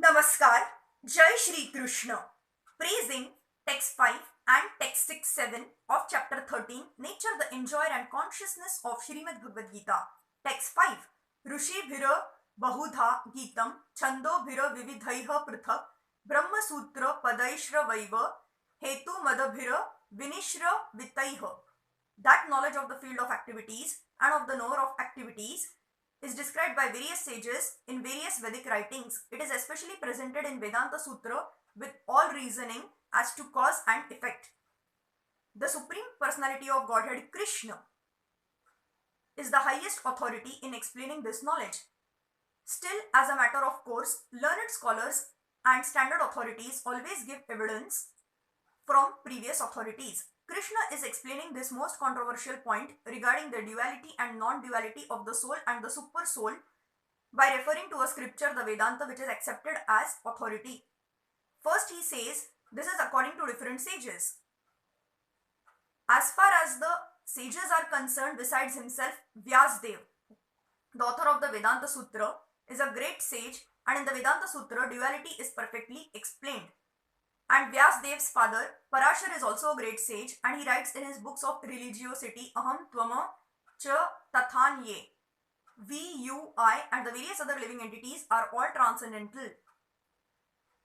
Namaskar, Jai Shri Krishna. Praising text 5 and text 6-7 of chapter 13, Nature, the Enjoyer and Consciousness of Srimad Bhagavad Gita. Text 5. Rushibhira Bahudha Gitam Chandobhira Vividhaiha Prithak Brahma Sutra Padaishra Vaiva Hetu Madabhira Vinishra Vitaiha. That knowledge of the field of activities and of the knower of activities is described by various sages in various Vedic writings. It is especially presented in Vedanta Sutra with all reasoning as to cause and effect. The Supreme Personality of Godhead, Krishna, is the highest authority in explaining this knowledge. Still, as a matter of course, learned scholars and standard authorities always give evidence from previous authorities. Krishna is explaining this most controversial point regarding the duality and non-duality of the soul and the super soul by referring to a scripture, the Vedanta, which is accepted as authority. First, he says this is according to different sages. As far as the sages are concerned, besides himself, Vyasdev, the author of the Vedanta Sutra, is a great sage, and in the Vedanta Sutra, duality is perfectly explained. And Vyasdev's father, Parashar, is also a great sage, and he writes in his books of religiosity, Aham Tvama Cha Tathanye. We, you, I, and the various other living entities are all transcendental,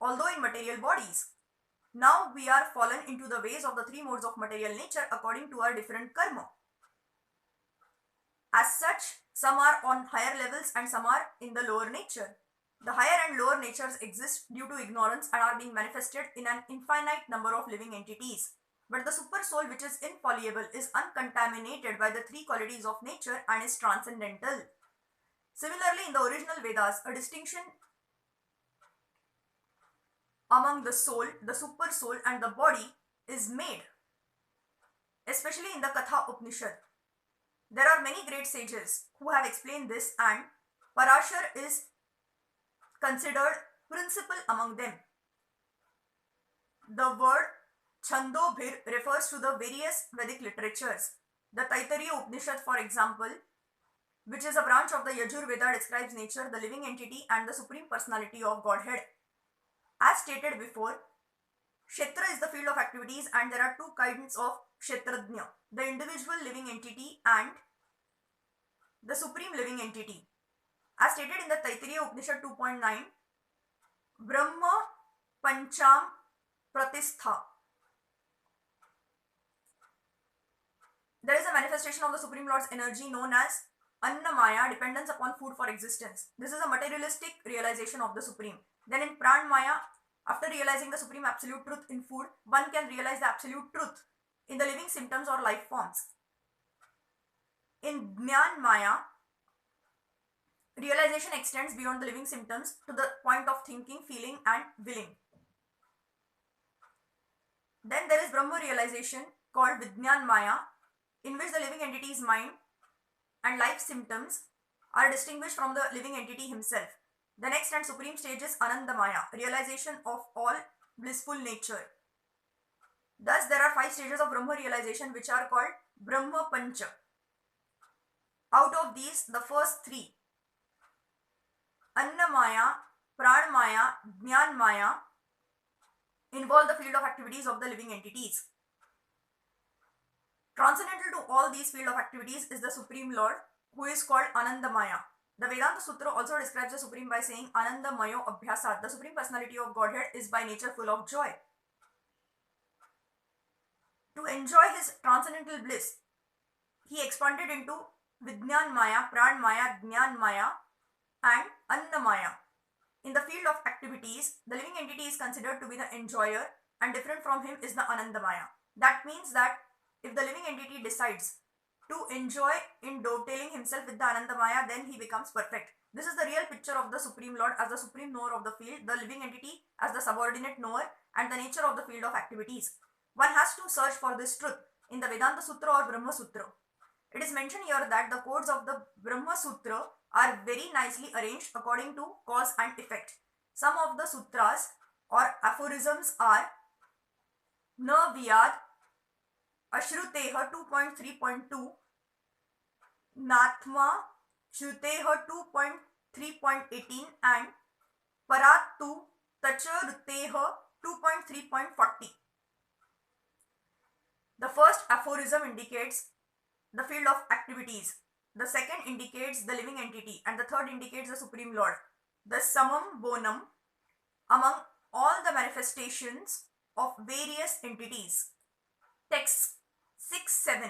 although in material bodies. Now we are fallen into the ways of the three modes of material nature according to our different karma. As such, some are on higher levels and some are in the lower nature. The higher and lower natures exist due to ignorance and are being manifested in an infinite number of living entities. But the super soul, which is infallible, is uncontaminated by the three qualities of nature and is transcendental. Similarly, in the original Vedas, a distinction among the soul, the super soul, and the body is made, especially in the Katha Upanishad. There are many great sages who have explained this, and Parashar is considered principal among them. The word Chandobhir refers to the various Vedic literatures. The Taittiriya Upanishad, for example, which is a branch of the Yajur Veda, describes nature, the living entity, and the supreme personality of Godhead. As stated before, Kshetra is the field of activities, and there are two kinds of Kshetrajna, the individual living entity and the supreme living entity. As stated in the Taittiriya Upanishad 2.9, Brahma Pancham Pratistha. There is a manifestation of the Supreme Lord's energy known as Annamaya, dependence upon food for existence. This is a materialistic realization of the Supreme. Then in Pranmaya, after realizing the Supreme Absolute Truth in food, one can realize the Absolute Truth in the living symptoms or life forms. In Jnana Maya, realization extends beyond the living symptoms to the point of thinking, feeling, and willing. Then there is Brahma realization called Vijnan Maya, in which the living entity's mind and life symptoms are distinguished from the living entity himself. The next and supreme stage is Anandamaya, realization of all blissful nature. Thus, there are 5 stages of Brahma realization which are called Brahma Pancha. Out of these, the first 3, Annamaya, Pranmaya, Jnanmaya, involve the field of activities of the living entities. Transcendental to all these field of activities is the Supreme Lord, who is called Anandamaya. The Vedanta Sutra also describes the Supreme by saying Anandamayo Abhyasat. The Supreme Personality of Godhead is by nature full of joy. To enjoy his transcendental bliss, he expanded into Vijnan Maya, Pran Maya, Jnan Maya, and Annamaya. In the field of activities, the living entity is considered to be the enjoyer, and different from him is the Anandamaya. That means that if the living entity decides to enjoy in dovetailing himself with the Anandamaya, then he becomes perfect. This is the real picture of the Supreme Lord as the supreme knower of the field, the living entity as the subordinate knower, and the nature of the field of activities. One has to search for this truth in the Vedanta Sutra or Brahma Sutra. It is mentioned here that the codes of the Brahma Sutra are very nicely arranged according to cause and effect. Some of the sutras or aphorisms are Na Vyad, Ashruteha 2.3.2, Nathma Shruteha 2.3.18 and Parattu तच ऋतेः 2.3.40. The first aphorism indicates the field of activities. The second indicates the living entity, and the third indicates the Supreme Lord. The summum bonum among all the manifestations of various entities. Text 6-7.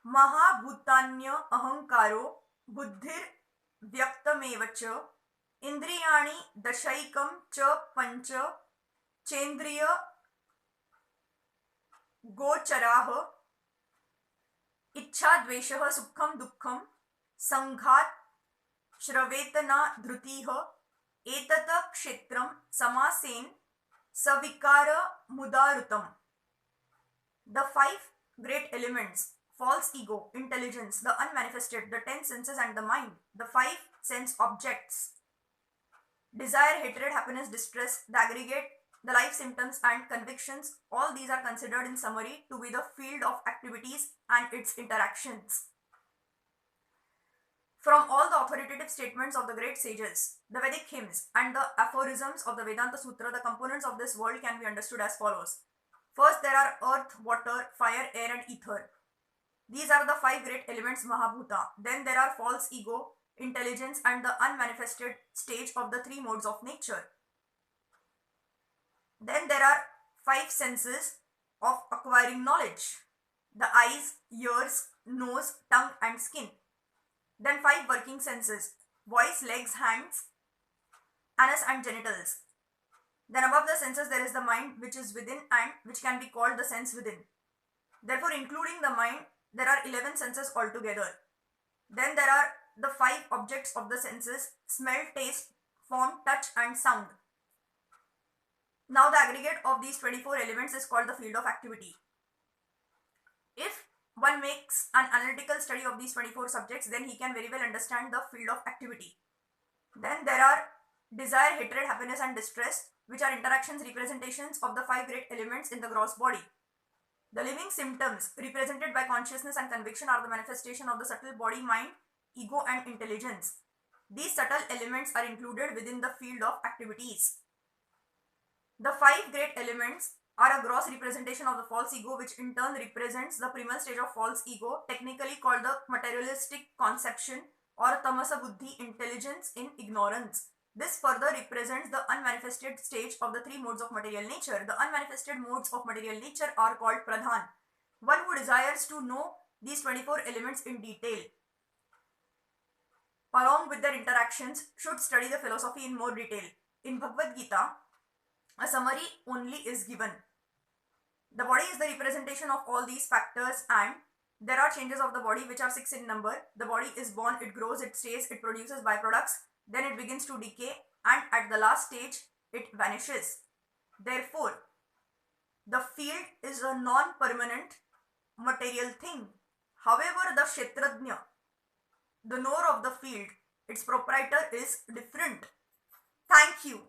महाभूतान्य अहंकारो बुद्धिर व्यक्तमेव च इंद्रियाणि दशैकं च पंच चेन्द्रिय गोचराः इच्छा द्वेषः सुखं दुःखं संघात श्रवेतना धृतिः एतत् क्षेत्रं समासेन सविकार मुदारुतम्. The five great elements: false ego, intelligence, the unmanifested, the 10 senses and the mind, the 5 sense objects, desire, hatred, happiness, distress, the aggregate, the life symptoms and convictions, all these are considered in summary to be the field of activities and its interactions. From all the authoritative statements of the great sages, the Vedic hymns and the aphorisms of the Vedanta Sutra, the components of this world can be understood as follows. First, there are earth, water, fire, air and ether. These are the 5 great elements Mahabhuta. Then there are false ego, intelligence and the unmanifested stage of the 3 modes of nature. Then there are 5 senses of acquiring knowledge: the eyes, ears, nose, tongue and skin. Then 5 working senses: voice, legs, hands, anus and genitals. Then above the senses there is the mind, which is within and which can be called the sense within. Therefore, including the mind, there are 11 senses altogether. Then there are the 5 objects of the senses: smell, taste, form, touch and sound. Now the aggregate of these 24 elements is called the field of activity. If one makes an analytical study of these 24 subjects, then he can very well understand the field of activity. Then there are desire, hatred, happiness and distress, which are interactions, representations of the 5 great elements in the gross body. The living symptoms represented by consciousness and conviction are the manifestation of the subtle body, mind, ego and intelligence. These subtle elements are included within the field of activities. The 5 great elements are a gross representation of the false ego, which in turn represents the primal stage of false ego, technically called the materialistic conception or tamasa buddhi, intelligence in ignorance. This further represents the unmanifested stage of the 3 modes of material nature. The unmanifested modes of material nature are called pradhan. One who desires to know these 24 elements in detail, along with their interactions, should study the philosophy in more detail. In Bhagavad Gita, a summary only is given. The body is the representation of all these factors, and there are changes of the body which are 6 in number. The body is born, it grows, it stays, it produces byproducts, then it begins to decay, and at the last stage it vanishes. Therefore, the field is a non-permanent material thing. However, the Kshetrajna, the knower of the field, its proprietor, is different. Thank you.